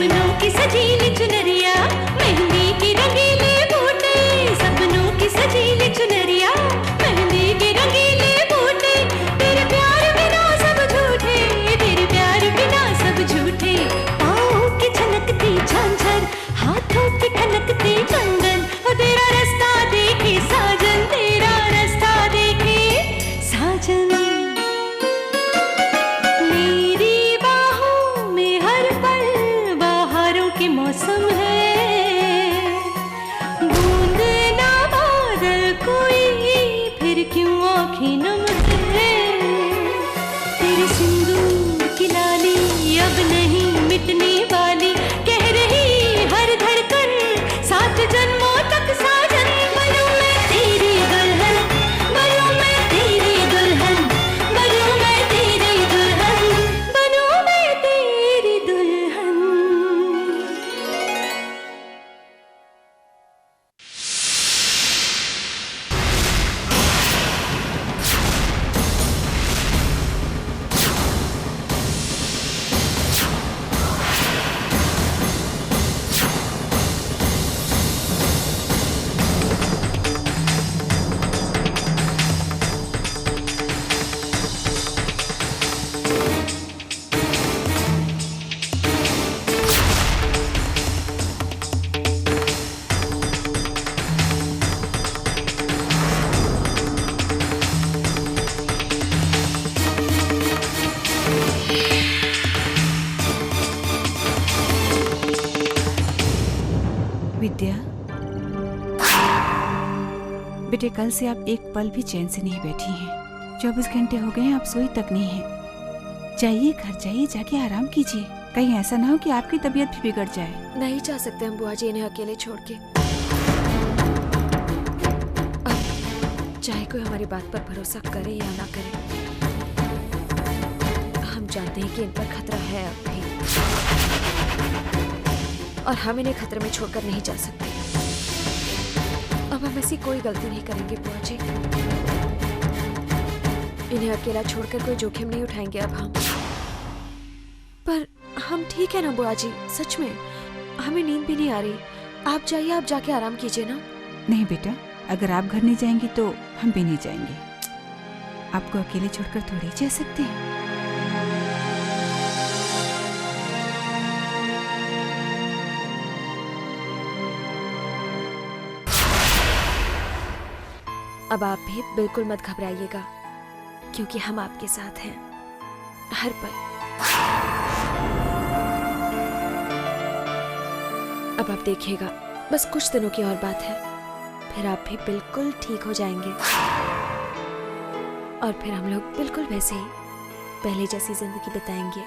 सपनों की सजीली चुनरिया, मेहंदी की रंगीले बूटे, सपनों की सजीली चुनरिया, मेहंदी के रंगीले बूटे, तेरे प्यार बिना सब झूठे, तेरे प्यार बिना सब झूठे। पाँव की छलकती झांझर, हाथों की खनकती कंगन, और तेरा रास्ता देखे साजन, तेरा रास्ता देखे साजन। मेरी बाहों में हर पल बहारों के मौसम है, बूंद ना बादल कोई, फिर क्यों आँखें नम है। तेरे सिंदूर की लाली अब नहीं मिटने वाली, कह रही हर धड़कन सात जन्मों तक साजन। बनूं मैं तेरी दुल्हन, बनूं मैं तेरी दुल्हन, बनूं मैं तेरी दुल्हन, बनूं मैं तेरी दुल्हन। विद्या, बेटे कल से आप एक पल भी चैन से नहीं बैठी हैं। 24 घंटे हो गए हैं, आप सोई तक नहीं हैं। जाइए घर जाइए, जाके आराम कीजिए। कहीं ऐसा ना हो कि आपकी तबीयत भी बिगड़ जाए। नहीं जा सकते हम बुआ जी इन्हें अकेले छोड़ के। अब चाहे कोई हमारी बात पर भरोसा करे या ना करे, हम जानते हैं कि इन पर खतरा है अब भी, और हम इन्हें खतरे में छोड़कर नहीं जा सकते। अब हम ऐसी कोई गलती नहीं करेंगे बुआ जी। इन्हें अकेला छोड़कर कोई जोखिम नहीं उठाएंगे अब हम। पर हम ठीक है ना बुआ जी, सच में हमें नींद भी नहीं आ रही। आप जाइए, आप जाके आराम कीजिए ना। नहीं बेटा, अगर आप घर नहीं जाएंगी तो हम भी नहीं जाएंगे। आपको अकेले छोड़कर थोड़ी जा सकते हैं। अब आप भी बिल्कुल मत घबराइएगा, क्योंकि हम आपके साथ हैं हर पल। अब आप देखिएगा, बस कुछ दिनों की और बात है, फिर आप भी बिल्कुल ठीक हो जाएंगे, और फिर हम लोग बिल्कुल वैसे ही पहले जैसी जिंदगी बिताएंगे,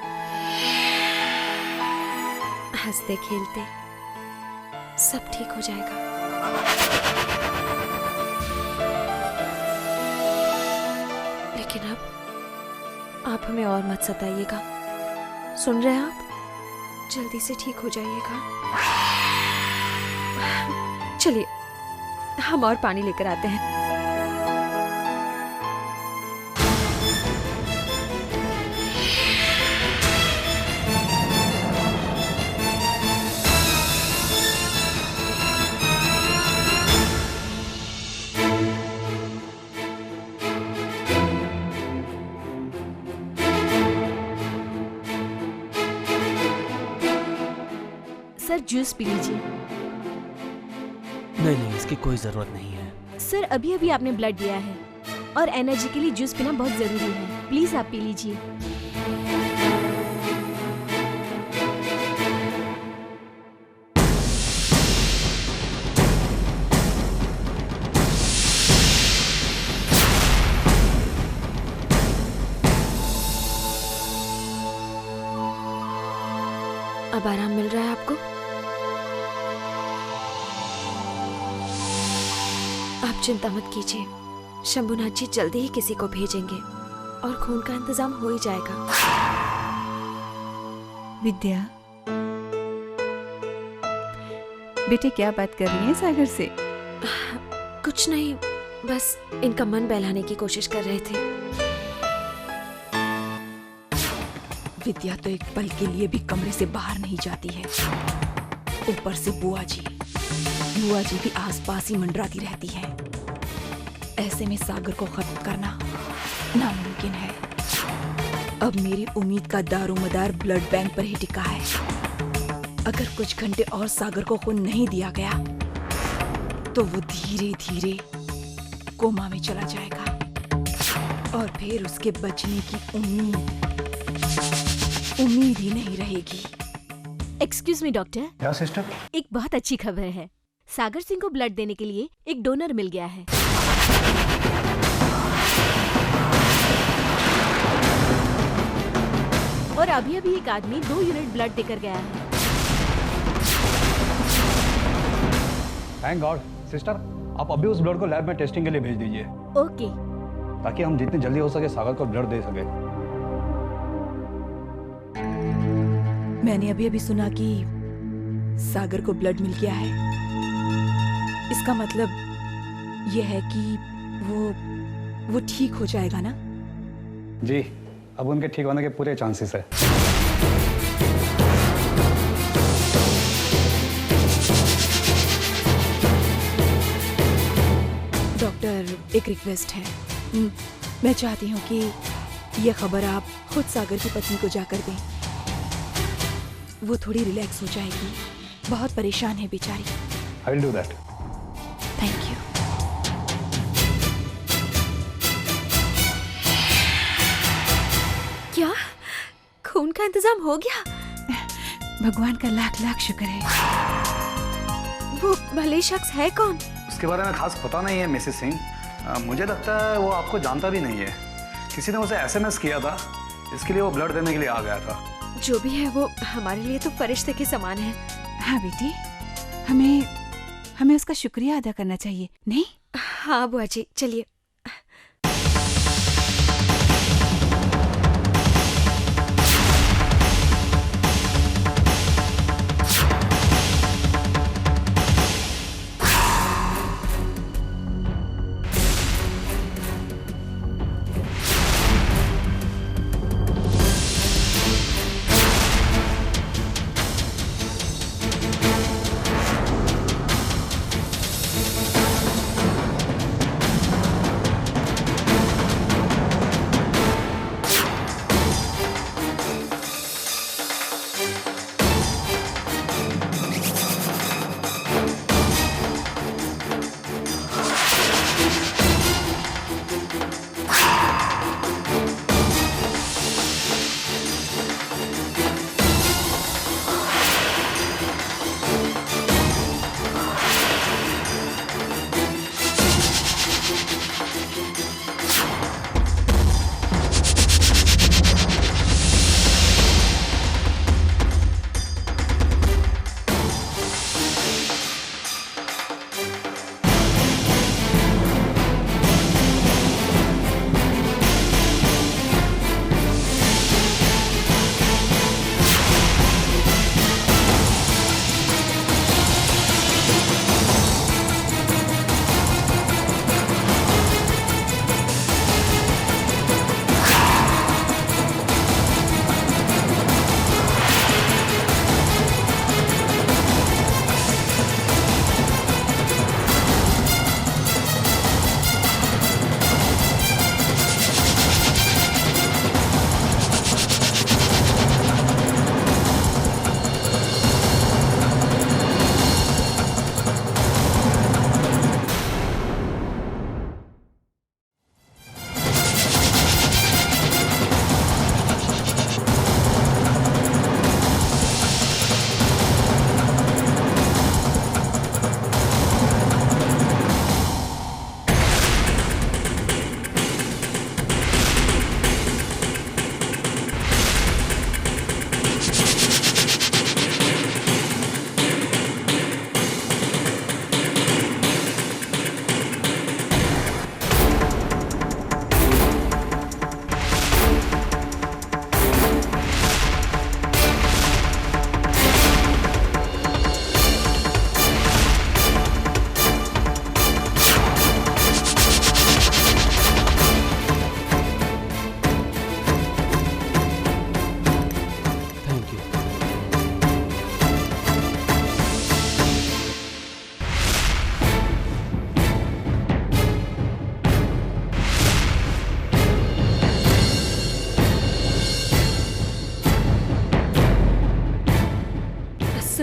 हंसते खेलते। सब ठीक हो जाएगा। लेकिन अब आप हमें और मत सताइएगा, सुन रहे हैं आप? जल्दी से ठीक हो जाइएगा। चलिए हम और पानी लेकर आते हैं। सर जूस पी लीजिए। नहीं, इसकी कोई जरूरत नहीं है। सर अभी अभी आपने ब्लड दिया है और एनर्जी के लिए जूस पीना बहुत जरूरी है। प्लीज आप पी लीजिए। अब आराम मिल रहा है आपको? आप चिंता मत कीजिए, शंभुनाथ जी जल्दी ही किसी को भेजेंगे और खून का इंतजाम हो ही जाएगा। विद्या, बेटे क्या बात कर रही हैं सागर से? कुछ नहीं, बस इनका मन बहलाने की कोशिश कर रहे थे। विद्या तो एक पल के लिए भी कमरे से बाहर नहीं जाती है। ऊपर से बुआ जी भी आसपास ही मंडराती रहती है। ऐसे में सागर को खत्म करना नामुमकिन है। अब मेरी उम्मीद का दारोमदार ब्लड बैंक पर ही टिका है। अगर कुछ घंटे और सागर को खून नहीं दिया गया तो वो धीरे धीरे कोमा में चला जाएगा और फिर उसके बचने की उम्मीद ही नहीं रहेगी। एक्सक्यूज मी डॉक्टर, क्या सिस्टर? एक बहुत अच्छी खबर है। सागर सिंह को ब्लड देने के लिए एक डोनर मिल गया है। और अभी अभी एक आदमी 2 यूनिट ब्लड देकर गया है। Thank God. सिस्टर, आप अभी उस ब्लड को लैब में टेस्टिंग के लिए भेज दीजिए, ओके। ताकि हम जितनी जल्दी हो सके सागर को ब्लड दे सके। मैंने अभी अभी सुना कि सागर को ब्लड मिल गया है। इसका मतलब यह है कि वो ठीक हो जाएगा ना? जी, अब उनके ठीक होने के पूरे चांसेस है। डॉक्टर, एक रिक्वेस्ट है। मैं चाहती हूँ कि ये खबर आप खुद सागर की पत्नी को जाकर दें। वो थोड़ी रिलैक्स हो जाएगी। बहुत परेशान है बेचारी। I will do that. Thank you. क्या खून का इंतजाम हो गया? भगवान का लाख लाख शुक्र है। वो भले शख्स है कौन? उसके बारे में खास पता नहीं है मिसेस सिंह। मुझे लगता है वो आपको जानता भी नहीं है। किसी ने उसे एसएमएस किया था, इसके लिए वो ब्लड देने के लिए आ गया था। जो भी है वो हमारे लिए तो फरिश्ते के समान है। हाँ बेटी, हमें उसका शुक्रिया अदा करना चाहिए, नहीं? हाँ बुआ जी, चलिए।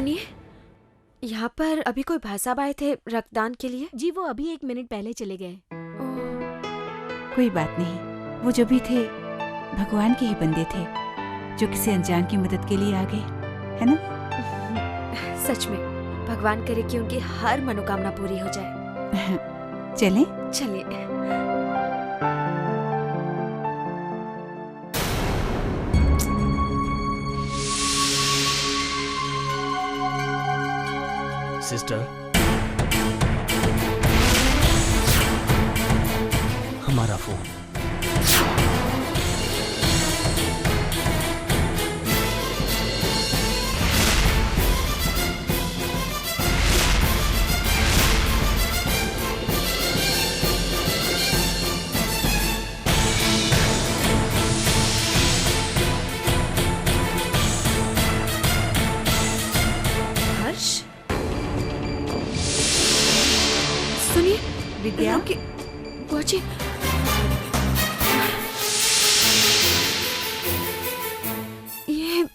सुनिए, यहाँ पर अभी कोई भाई साहब आए थे रक्तदान के लिए। जी वो अभी 1 मिनट पहले चले गए। कोई बात नहीं, वो जो भी थे भगवान के ही बंदे थे जो किसी अनजान की मदद के लिए आ गए, है ना? सच में भगवान करे कि उनकी हर मनोकामना पूरी हो जाए। चलें? चलिए। सिस्टर, हमारा फोन। हर्ष, सुनिए विद्या, कि बुआ जी, ये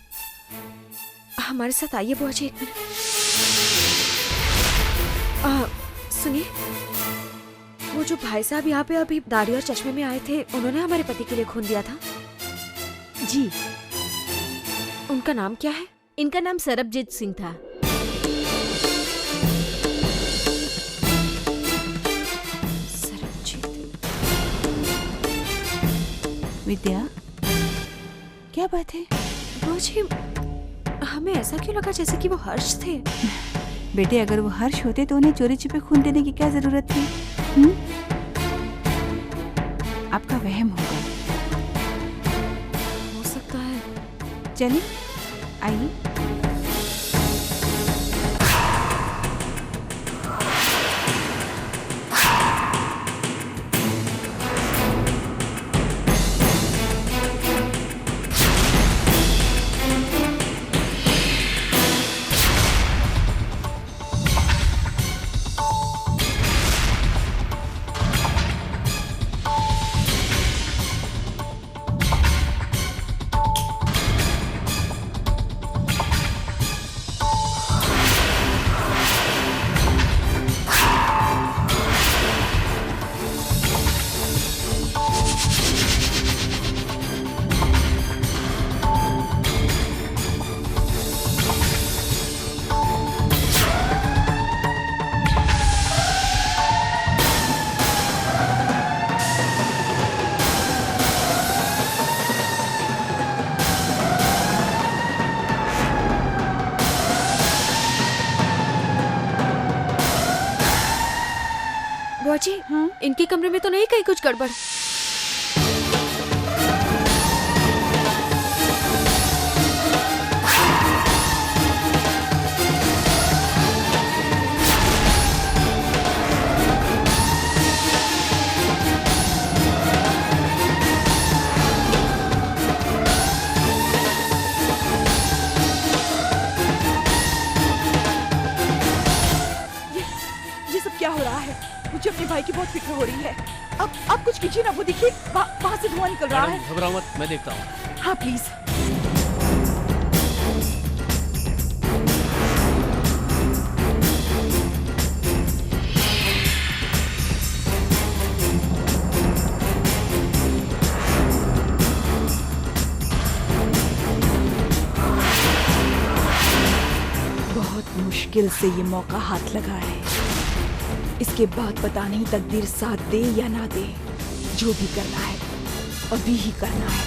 हमारे साथ आइए बुआ जी, 1 मिनट। सुनिए, वो जो भाई साहब यहाँ पे अभी दाढ़ी और चश्मे में आए थे, उन्होंने हमारे पति के लिए खून दिया था। जी, उनका नाम क्या है? इनका नाम सरबजीत सिंह था। सरबजीत। विद्या, क्या बात है? बुआ जी, हमें ऐसा क्यों लगा जैसे कि वो हर्ष थे? बेटे, अगर वो हर्ष होते तो उन्हें चोरी छिपे खून देने की क्या जरूरत थी? आपका वहम होगा। हो सकता है। चलिए, आइए। बुआ जी, हाँ? इनके कमरे में तो नहीं कहीं कुछ गड़बड़? ये सब क्या हो रहा है? मुझे अपने भाई की बहुत फिक्र हो रही है। अब कुछ कीजिए ना, वो देखिए वहाँ से धुआं निकल रहा है। मैडम, घबराओ मत, मैं देखता हूँ। हाँ प्लीज। बहुत मुश्किल से ये मौका हाथ लगा है। इसके बाद पता नहीं तकदीर साथ दे या ना दे, जो भी करना है अभी ही करना है।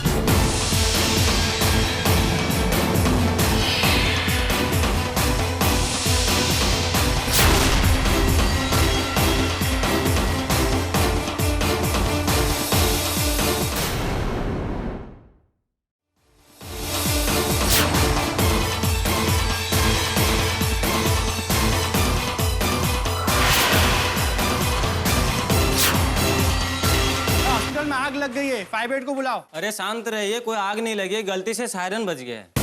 में आग लग गई है, फायर ब्रिगेड को बुलाओ। अरे शांत रहिए, कोई आग नहीं लगी, गलती से सायरन बज गया है।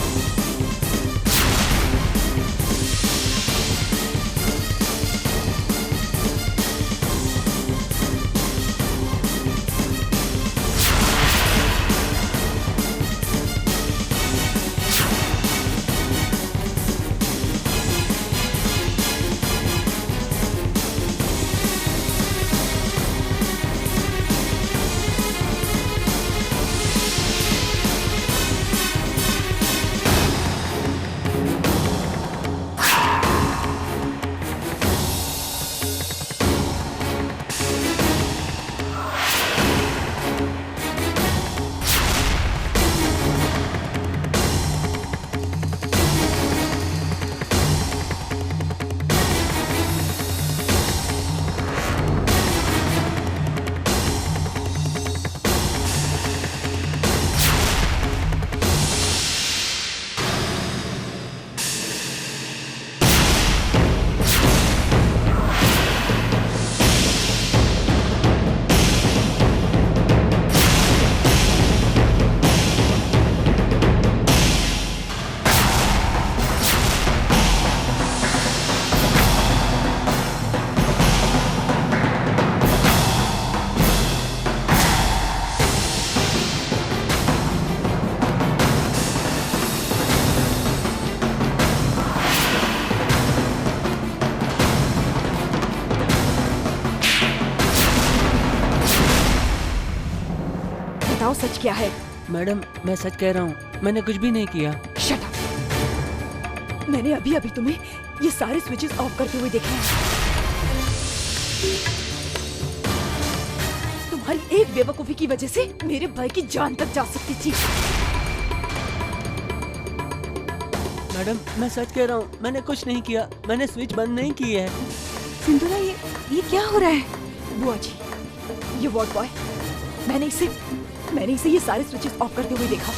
क्या है? मैडम मैं सच कह रहा हूँ, मैंने कुछ भी नहीं किया। Shut up. मैंने अभी अभी तुम्हें ये सारे स्विचेस ऑफ करते हुए देखा है। तुम्हारी एक बेवकूफी की वजह से मेरे भाई की जान तक जा सकती थी। मैडम मैं सच कह रहा हूँ, मैंने कुछ नहीं किया, मैंने स्विच बंद नहीं की है। सिंदूरा ये क्या हो रहा है? बुआ जी, ये वार्ड बॉय, मैंने इसे ये सारे स्विचेस ऑफ करते हुए देखा।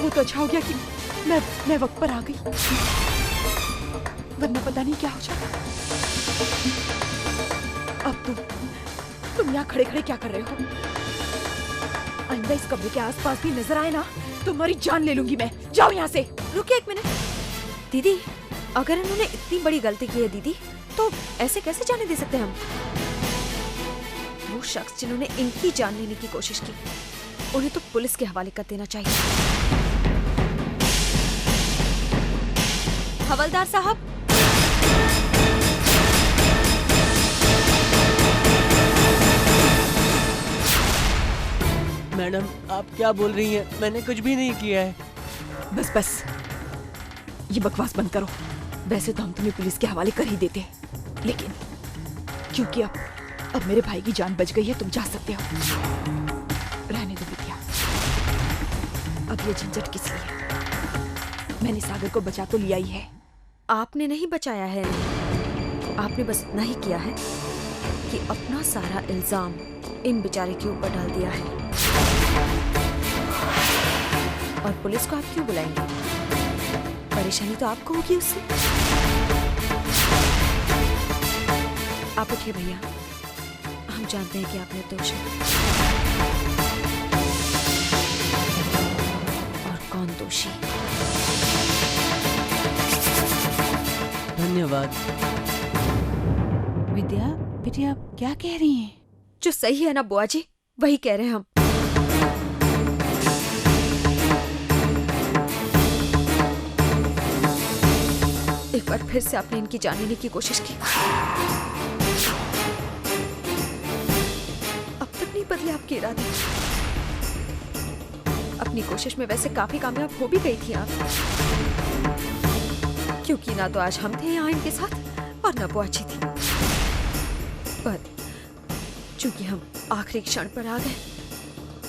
वो तो अच्छा हो गया कि मैं वक्त पर आ गई, वरना पता नहीं क्या हो जाता। अब तुम यहाँ खड़े खड़े क्या कर रहे हो? आइंदा इस कमरे के आसपास भी नजर आए ना, तुम्हारी जान ले लूंगी मैं। जाओ यहाँ से। रुकिए एक मिनट। दीदी, अगर इन्होंने इतनी बड़ी गलती की है दीदी, तो ऐसे कैसे जाने दे सकते हैं हम? वो शख्स जिन्होंने इनकी जान लेने की कोशिश की, उन्हें तो पुलिस के हवाले कर देना चाहिए। हवलदार साहब, मैडम आप क्या बोल रही हैं? मैंने कुछ भी नहीं किया है। बस ये बकवास बंद करो। वैसे तो हम तुम्हें पुलिस के हवाले कर ही देते, लेकिन क्योंकि अब मेरे भाई की जान बच गई है, तुम जा सकते हो। रहने दो विद्या, अब ये झंझट किस लिए? मैंने सागर को बचा तो लिया ही है। आपने नहीं बचाया है, आपने बस इतना ही किया है कि अपना सारा इल्जाम इन बेचारे के ऊपर डाल दिया है। और पुलिस को आप क्यों बुलाएंगे? परेशानी तो आपको होगी उससे। आप उठिए भैया, हम जानते हैं कि आप निर्दोष हैं। और कौन दोषी? धन्यवाद। विद्या बेटी आप क्या कह रही हैं? जो सही है ना बुआ जी, वही कह रहे हैं हम। एक बार फिर से आपने इनकी जान लेने की कोशिश की। अब तक नहीं बदले आपके इरादे। अपनी कोशिश में वैसे काफी कामयाब हो भी गई थी आप, क्योंकि ना तो आज हम थे यहाँ इनके साथ और ना बुआ जी थी। पर चूंकि हम आखिरी क्षण पर आ गए,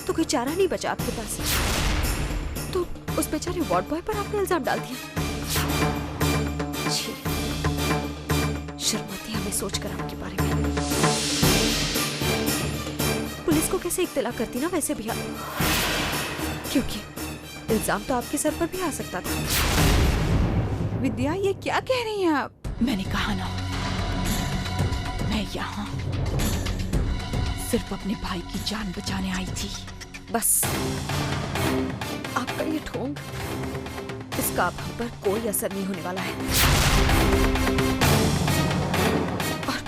तो कोई चारा नहीं बचा आपके पास, तो उस बेचारे वार्ड बॉय पर आपने इल्जाम डाल दिया। छी, शर्म आती है हमें सोचकर आपके बारे में। पुलिस को कैसे इत्तला करती ना वैसे भी आप, क्योंकि इल्जाम तो आपके सर पर भी आ सकता था। विद्या ये क्या कह रही हैं आप? मैंने कहा ना, मैं यहाँ सिर्फ अपने भाई की जान बचाने आई थी। बस आपका ये ढोंग, इसका अब हम पर कोई असर नहीं होने वाला है। और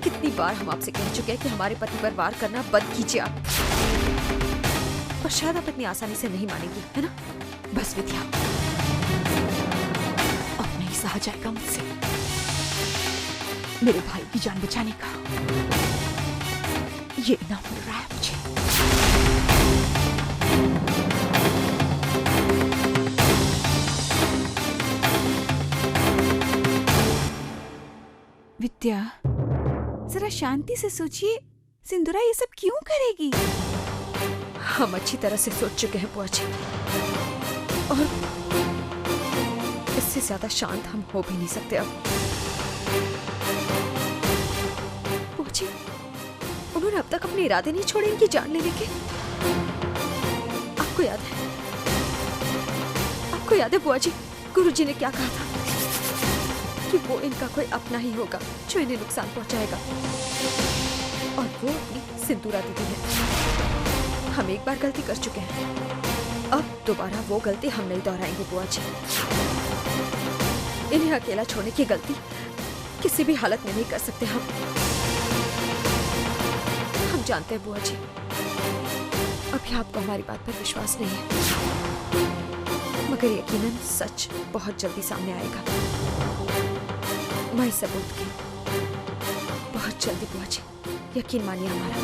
कितनी बार हम आपसे कह चुके हैं कि हमारे पति पर वार करना बंद कीजिए आप, पर शायद आप इतनी आसानी से नहीं मानेंगी, है ना? बस विद्या, अब नहीं सहा जाएगा मुझसे मेरे भाई की जान बचाने का। ये इनाम मिल रहा है मुझे। विद्या जरा शांति से सोचिए, सिंदूरा ये सब क्यों करेगी? हम अच्छी तरह से सोच चुके हैं बुआ जी, और इससे ज्यादा शांत हम हो भी नहीं सकते अब। बुआ जी, उन्होंने अब तक अपने इरादे नहीं छोड़े इनकी जान लेने के। आपको याद है बुआ जी, गुरुजी ने क्या कहा था कि वो इनका कोई अपना ही होगा जो इन्हें नुकसान पहुंचाएगा, और वो अपनी सिंदूरा दीदी है। हम एक बार गलती कर चुके हैं, अब दोबारा वो गलती हम नहीं दोहराएंगे बुआ जी। इन्हें अकेला छोड़ने की गलती किसी भी हालत में नहीं कर सकते हम जानते हैं बुआ जी, अभी आपको हमारी बात पर विश्वास नहीं है, मगर यकीनन सच बहुत जल्दी सामने आएगा। मैं इस सबूत की बहुत जल्दी बुआ जी, यकीन मानिए हमारा।